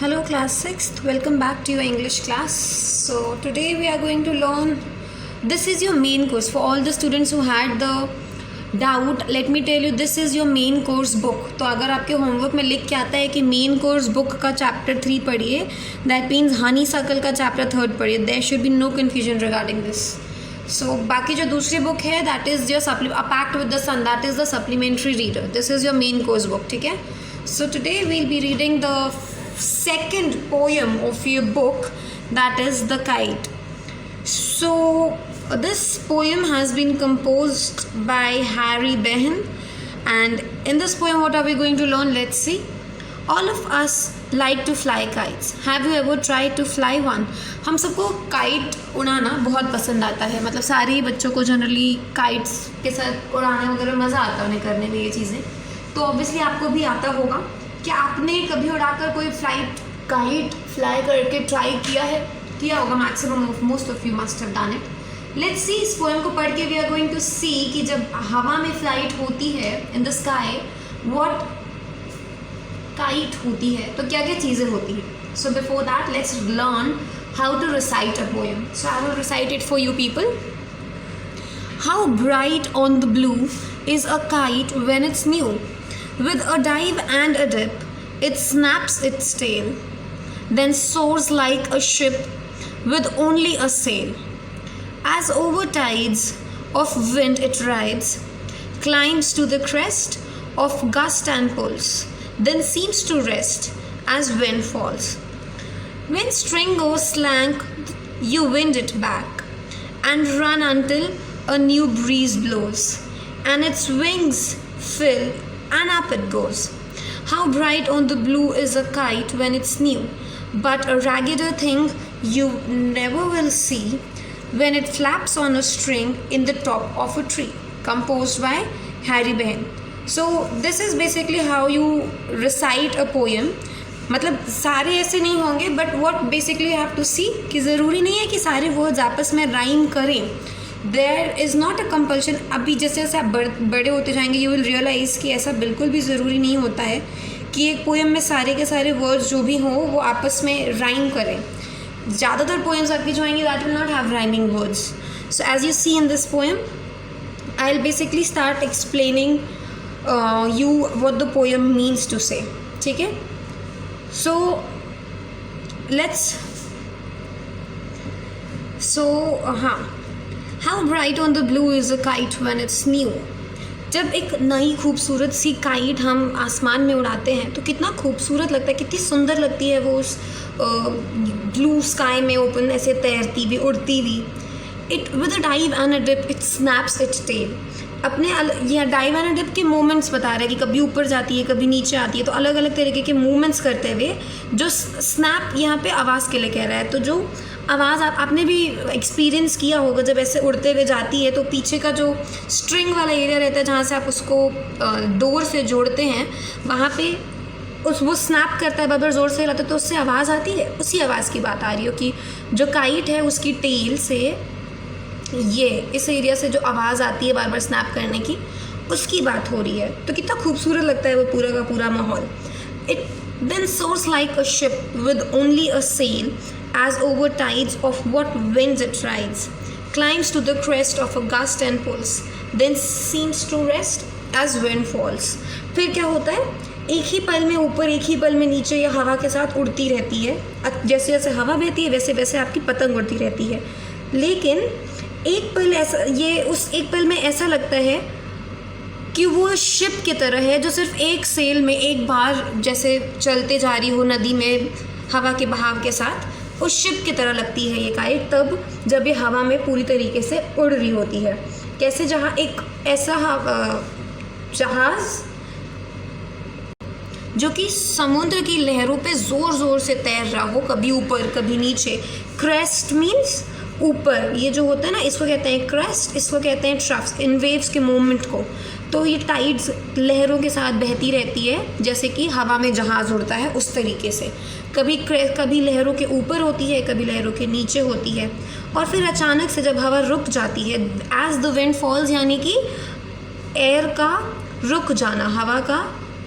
Hello class 6th, welcome back to your English class. So today we are going to learn, this is your main course. For all the students who had the doubt, let me tell you this is your main course book. तो अगर आपके homework में लिख के आता है कि main course book का चैप्टर 3 पढ़िए, दैट मीन्स हनी सर्कल का चैप्टर 3 पढ़िए. There should be no confusion regarding this. So बाकी जो दूसरी बुक है that is your a pact with the sun, that is the supplementary reader. This is your main course book. ठीक है. So today we'll be reading the second poem of your book, that is The Kite. So this poem has been composed by Harry Behn, and in this poem what are we going to learn? Let's see. All of us like to fly kites. Have you ever tried to fly one? हम सबको kite उड़ाना बहुत पसंद आता है. मतलब सारे ही बच्चों को जनरली काइट्स के साथ उड़ाने वगैरह मज़ा आता है उन्हें करने में ये चीज़ें. तो ऑब्वियसली आपको भी आता होगा. क्या आपने कभी उड़ाकर कोई काइट फ्लाई करके ट्राई किया होगा. Maximum of most of you must have done it. Let's see. इस पोएम को पढ़ के we are going to see कि जब हवा में फ्लाइट होती है in the sky, what kite होती है, तो क्या क्या चीज़ें होती हैं. So before that let's learn how to recite a poem. So I will recite it for you people. How bright on the blue is a kite when it's new. With a dive and a dip, it snaps its tail, then soars like a ship with only a sail. As over tides of wind it rides, climbs to the crest of gust and pulse, then seems to rest as wind falls. When string goes slank, you wind it back and run until a new breeze blows, and its wings fill and up it goes. How bright on the blue is a kite when it's new, but a raggeder thing you never will see when it flaps on a string in the top of a tree. Composed by Harry Behn. So this is basically how you recite a poem. मतलब सारे ऐसे नहीं होंगे, but what basically have to see कि ज़रूरी नहीं है कि सारे वर्ड्स आपस में राइम करें. There is not a compulsion. अभी जैसे जैसे आप बड़े होते जाएंगे यू विल रियलाइज़ कि ऐसा बिल्कुल भी ज़रूरी नहीं होता है कि एक पोएम में सारे के सारे वर्ड्स जो भी हों वो आपस में राइम करें. ज़्यादातर पोएम्स आपकी जो आएंगी that will not have rhyming words. So as you see in this poem I will basically start explaining you what the poem means to say. ठीक है. सो लेट्स हाँ. How bright on the blue is a kite when it's new. जब एक नई खूबसूरत सी kite हम आसमान में उड़ाते हैं तो कितना खूबसूरत लगता है, कितनी सुंदर लगती है वो उस ब्लू स्काई में ओपन ऐसे तैरती हुई उड़ती हुई. It with a dive and a dip it snaps its tail. अपने यह डाइव एंड अ डिप के मूवमेंट्स बता रहा है कि कभी ऊपर जाती है कभी नीचे आती है, तो अलग अलग तरीके के मूवमेंट्स करते हुए जो स्नैप यहाँ पे आवाज़ के लिए कह रहा है. तो जो आवाज़ आपने भी एक्सपीरियंस किया होगा जब ऐसे उड़ते हुए जाती है तो पीछे का जो स्ट्रिंग वाला एरिया रहता है जहाँ से आप उसको डोर से जोड़ते हैं वहाँ पे वो स्नैप करता है, बार बार ज़ोर से हिलाता है तो उससे आवाज़ आती है. उसी आवाज़ की बात आ रही हो कि जो काइट है उसकी टेल से ये इस एरिया से जो आवाज़ आती है बार बार स्नैप करने की उसकी बात हो रही है. तो कितना खूबसूरत लगता है वो पूरा का पूरा माहौल. It then soars like a ship with only a sail, as over tides of what winds it rides, climbs to the crest of a gust and pulls, then seems to rest as wind falls. फिर क्या होता है, एक ही पल में ऊपर एक ही पल में नीचे ये हवा के साथ उड़ती रहती है. जैसे जैसे हवा बहती है वैसे वैसे आपकी पतंग उड़ती रहती है. लेकिन एक पल ऐसा उस एक पल में ऐसा लगता है कि वो शिप की तरह है जो सिर्फ एक सेल में एक बार जैसे चलते जा रही हो नदी में हवा के बहाव के साथ, उस शिप की तरह लगती है ये काइट तब जब ये हवा में पूरी तरीके से उड़ रही होती है. कैसे, जहाँ एक ऐसा जहाज़ जो कि समुद्र की लहरों पे ज़ोर ज़ोर से तैर रहा हो, कभी ऊपर कभी नीचे. क्रेस्ट मीन्स ऊपर, ये जो होता है ना इसको कहते हैं क्रेस्ट, इसको कहते हैं ट्रफ्स, इन वेव्स के मूवमेंट को. तो ये टाइड्स लहरों के साथ बहती रहती है जैसे कि हवा में जहाज़ उड़ता है उस तरीके से. कभी लहरों के ऊपर होती है कभी लहरों के नीचे होती है. और फिर अचानक से जब हवा रुक जाती है, एज द विंड फॉल्स, यानी कि एयर का रुक जाना, हवा का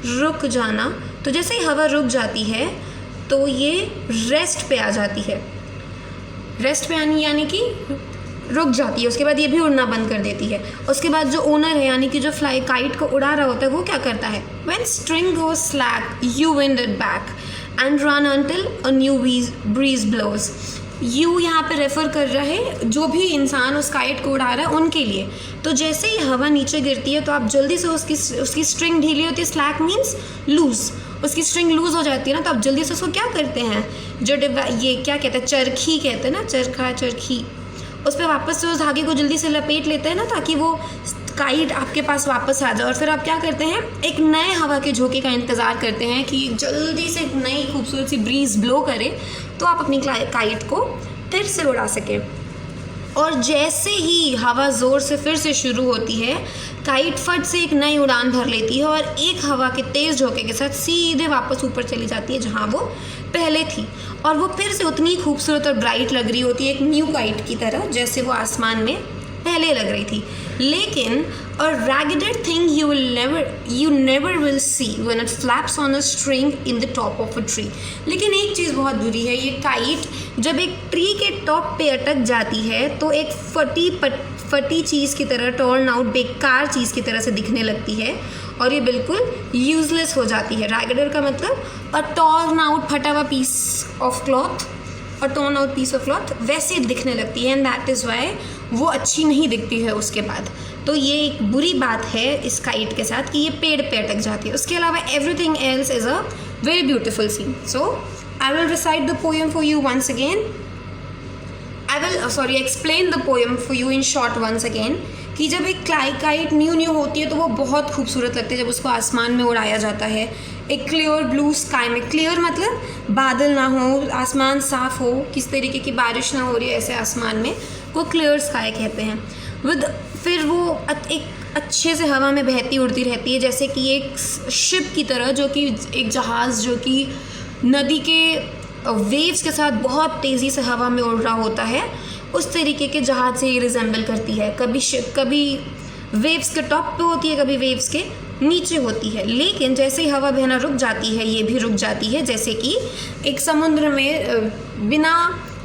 रुक जाना. तो जैसे ही हवा रुक जाती है तो ये रेस्ट पे आ जाती है। रेस्ट पे आनी यानी कि रुक जाती है, उसके बाद ये भी उड़ना बंद कर देती है। उसके बाद जो ओनर है यानी कि जो फ्लाई काइट को उड़ा रहा होता है वो क्या करता है, when string goes slack you wind it back and run until a new breeze blows. You यहाँ पे रेफर कर रहा है जो भी इंसान उस काइट को उड़ा रहा है उनके लिए। तो जैसे ही हवा नीचे गिरती है तो आप जल्दी से उसकी स्ट्रिंग ढीली होती है, स्लैक मीन्स लूज, उसकी स्ट्रिंग लूज हो जाती है ना, तो आप जल्दी से उसको क्या करते हैं, जो ये क्या कहते हैं, चरखी कहते हैं ना, चरखा चरखी, उस पर वापस से उस धागे को जल्दी से लपेट लेते हैं ना, ताकि वो काइट आपके पास वापस आ जाए। और फिर आप क्या करते हैं, एक नए हवा के झोंके का इंतज़ार करते हैं कि जल्दी से नई खूबसूरत सी ब्रीज ब्लो करे तो आप अपनी काइट को फिर से उड़ा सकें। और जैसे ही हवा ज़ोर से फिर से शुरू होती है, काइट फट से एक नई उड़ान भर लेती है और एक हवा के तेज़ झोंके के साथ सीधे वापस ऊपर चली जाती है जहाँ वो पहले थी। और वो फिर से उतनी खूबसूरत और ब्राइट लग रही होती है, एक न्यू काइट की तरह, जैसे वो आसमान में पहले लग रही थी। लेकिन a ragged thing you never will see when it flaps on a string in the top of a tree। लेकिन एक चीज़ बहुत बुरी है, ये काइट जब एक ट्री के टॉप पे अटक जाती है तो एक फटी चीज़ की तरह, टॉर्न आउट बेकार चीज़ की तरह से दिखने लगती है और ये बिल्कुल यूजलेस हो जाती है। रैगडर का मतलब अ टॉर्न आउट, फटा हुआ पीस ऑफ क्लॉथ, और torn out piece of cloth वैसे दिखने लगती है, एंड दैट इज़ वाई वो अच्छी नहीं दिखती है उसके बाद। तो ये एक बुरी बात है इस काइट के साथ कि ये पेड़ पे अटक जाती है। उसके अलावा everything else is a very beautiful scene. So I will recite the poem for you once again. I will explain the poem for you in short once again. कि जब एक काइट न्यू होती है तो वो बहुत खूबसूरत लगती है जब उसको आसमान में उड़ाया जाता है, एक क्लियर ब्लू स्काई में। क्लियर मतलब बादल ना हो, आसमान साफ हो, किस तरीके की बारिश ना हो रही है ऐसे आसमान में, वो क्लियर स्काई कहते हैं। फिर वो एक अच्छे से हवा में बहती उड़ती रहती है, जैसे कि एक शिप की तरह, जो कि एक जहाज़ जो कि नदी के वेव्स के साथ बहुत तेज़ी से हवा में उड़ रहा होता है, उस तरीके के जहाज़ से ये रिजेंबल करती है। कभी शिप कभी वेव्स के टॉप पे होती है, कभी वेव्स के नीचे होती है। लेकिन जैसे ही हवा बहना रुक जाती है, ये भी रुक जाती है, जैसे कि एक समुद्र में, बिना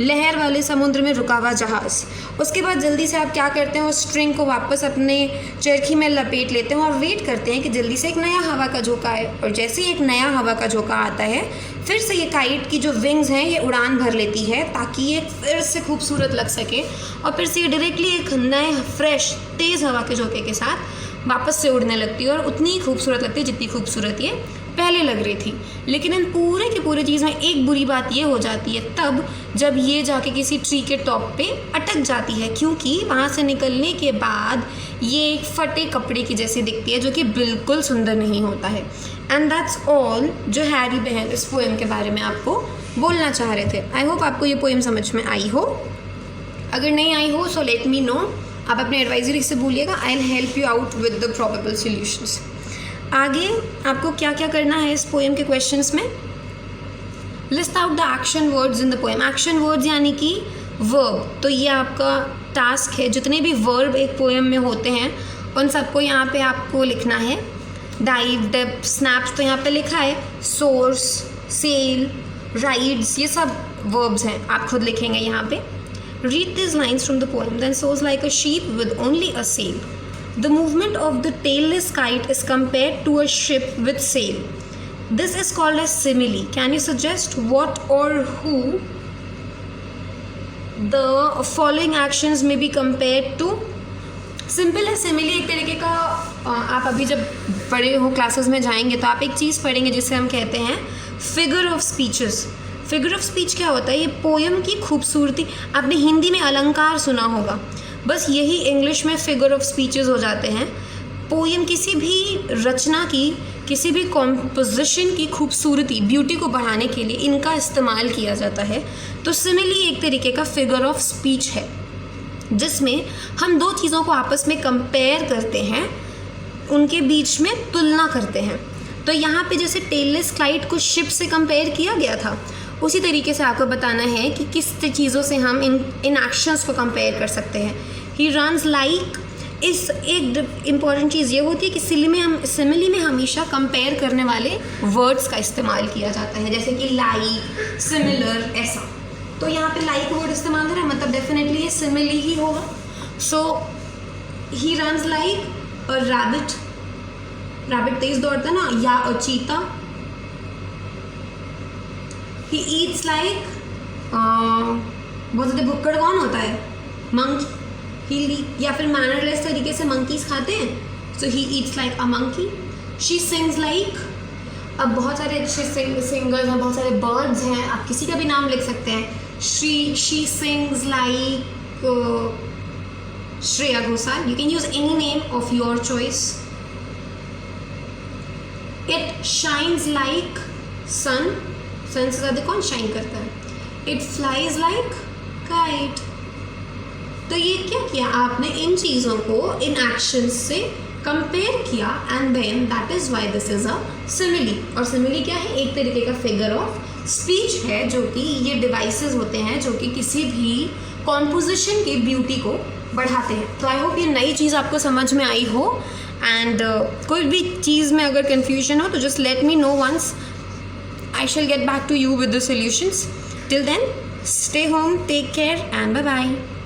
लहर वाले समुद्र में रुका हुआ जहाज़। उसके बाद जल्दी से आप क्या करते हैं, उस स्ट्रिंग को वापस अपने चरखी में लपेट लेते हैं और वेट करते हैं कि जल्दी से एक नया हवा का झोंका आए। और जैसे ही एक नया हवा का झोंका आता है, फिर से ये काइट की जो विंग्स हैं ये उड़ान भर लेती है ताकि ये फिर से खूबसूरत लग सके, और फिर से ये डायरेक्टली एक नए फ्रेश तेज़ हवा के झोंके के साथ वापस से उड़ने लगती है और उतनी ही खूबसूरत लगती है जितनी खूबसूरत ये पहले लग रही थी। लेकिन इन पूरे की पूरी चीज़ में एक बुरी बात ये हो जाती है तब जब ये जाके किसी ट्री के टॉप पे अटक जाती है, क्योंकि वहाँ से निकलने के बाद ये एक फटे कपड़े की जैसी दिखती है, जो कि बिल्कुल सुंदर नहीं होता है। एंड दैट्स ऑल जो हैरी बहन इस पोएम के बारे में आपको बोलना चाह रहे थे। आई होप आपको ये पोएम समझ में आई हो। अगर नहीं आई हो सो लेट मी नो, आप अपने एडवाइजरी से बोलिएगा, I will help you out with the probable solutions. आगे आपको क्या क्या करना है इस पोएम के क्वेश्चंस में, list out the action words in the poem. Action words यानी कि वर्ब, तो ये आपका टास्क है। जितने भी वर्ब एक पोएम में होते हैं उन सबको यहाँ पे आपको लिखना है। डाइव, डेप्थ, स्नैप्स तो यहाँ पे लिखा है, सोर्स, सेल, राइड्स, ये सब वर्ब्स हैं, आप खुद लिखेंगे यहाँ पे। Read these lines from the poem. Then soars like a sheep with only a sail. The movement of the tailless kite is compared to a ship with sail. This is called as simile. Can you suggest what or who the following actions may be compared to? Simple है simile एक तरीके का। आप अभी जब बड़े हो classes में जाएंगे तो आप एक चीज़ पढ़ेंगे जिसे हम कहते हैं figure of speeches. Figure of speech क्या होता है, ये पोएम की खूबसूरती। आपने हिंदी में अलंकार सुना होगा, बस यही इंग्लिश में फिगर ऑफ स्पीचेस हो जाते हैं। पोएम किसी भी रचना की, किसी भी कॉम्पोजिशन की खूबसूरती, ब्यूटी को बढ़ाने के लिए इनका इस्तेमाल किया जाता है। तो सिमिली एक तरीके का फिगर ऑफ स्पीच है जिसमें हम दो चीज़ों को आपस में कंपेयर करते हैं, उनके बीच में तुलना करते हैं। तो यहाँ पे जैसे टेललेस काइट को शिप से कंपेयर किया गया था, उसी तरीके से आपको बताना है कि किस चीज़ों से हम इन एक्शंस को कंपेयर कर सकते हैं। ही रन्स लाइक इस एक इम्पॉर्टेंट चीज़ ये होती है कि सिमिली में हमेशा कंपेयर करने वाले वर्ड्स का इस्तेमाल किया जाता है, जैसे कि लाइक, सिमिलर, ऐसा। तो यहाँ पे लाइक वर्ड इस्तेमाल हो रहा है, मतलब डेफिनेटली ये सिमिली ही होगा। So he runs like a rabbit, rabbit तेज दौड़ता ना, या अ चीता। ही ईट्स लाइक, बहुत ज़्यादा भुक्कड़ कौन होता है, मंकी। या फिर मैनरलेस तरीके से मंकीज खाते हैं, so he eats like a monkey. She sings like, अब बहुत सारे अच्छे सिंगर्स हैं, बहुत सारे बर्ड्स हैं, आप किसी का भी नाम लिख सकते हैं। She sings like Shreya Ghoshal, you can use any name of your choice. It shines like sun, sun से ज़्यादा कौन शाइन करता है। It flies like kite. तो ये क्या किया आपने, इन चीज़ों को इन एक्शंस से कंपेयर किया, and then that is why this is a simile. और सिमिली क्या है, एक तरीके का फिगर ऑफ स्पीच है, जो कि ये डिवाइसेस होते हैं जो कि किसी भी कॉम्पोजिशन की ब्यूटी को बढ़ाते हैं। तो आई होप ये नई चीज़ आपको समझ में आई हो, एंड कोई भी चीज़ में अगर कन्फ्यूजन हो तो just let me know once, I shall get back to you with the solutions. Till then, stay home, take care, and bye-bye.